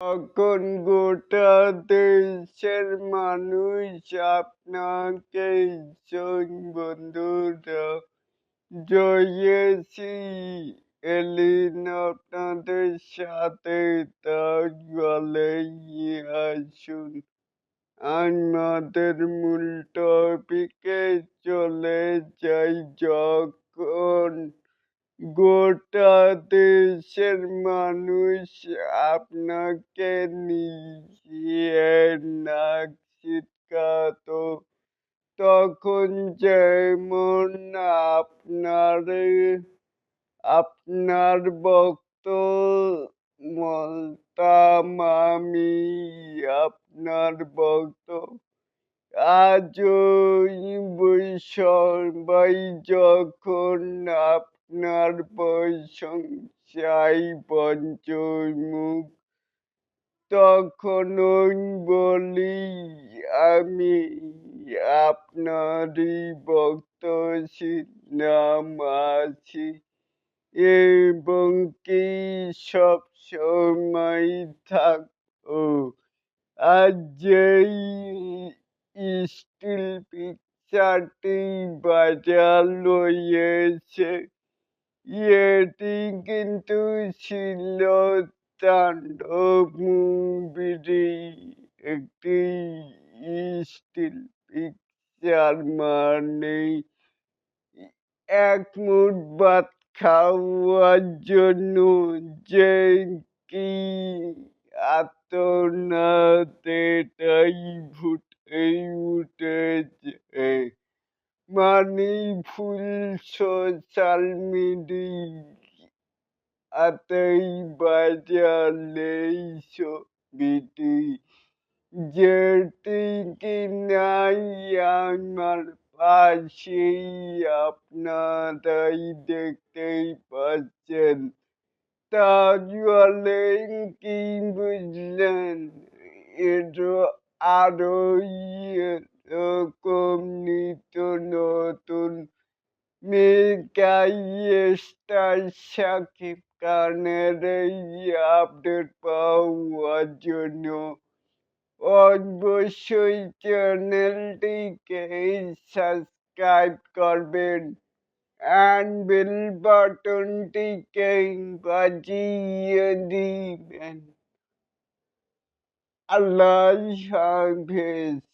তখন গোটা দেশের মানুষ আপনাকে বন্ধুরা জয়েছি এলিন আপনাদের সাথে তার গলে আসুন আমাদের মূল টপিকে চলে যাই যখন গোটা দেশের মানুষ আপনাকে নিয়ে নাক ছিটকাতো তখন যেমন আপনার আপনার বলতাম আমি আপনার বক্ত আজও সবাই যখন আপনার প্রশংসায় পঞ্চমুখ তখনই বলি আমি আপনারই ভক্ত ছিলাম আছি এবং কি সবসময় থাকবো। আজ যেই স্টিল পিকচারটি বাজার লইয়েছে এটি কিন্তু ছিল তাণ্ডব মুভিরই একটি স্টিল পিকচার মানে এক মুঠ ভাত খাওয়ার জন্য যে কি আর্তনাদ এটাই ফুটেই উঠেছে মানে ফুল সোশ্যাল মিডিয়াতেই বাজালে ছবিটি যেটি কিনা আমার পাশেই আপনারাই দেখতেই পাচ্ছেন তাহলে কি বুঝলেন এর আরো এরকম নিত্য নতুন মেগা স্টার শাকিব খানের এই আপডেট পাওয়ার জন্য অবশ্যই চ্যানেলটিকে সাবস্ক্রাইব করবেন and বেল বাটনটিকে বাজিয়ে দিবেন। আল্লাহ হাফেজ।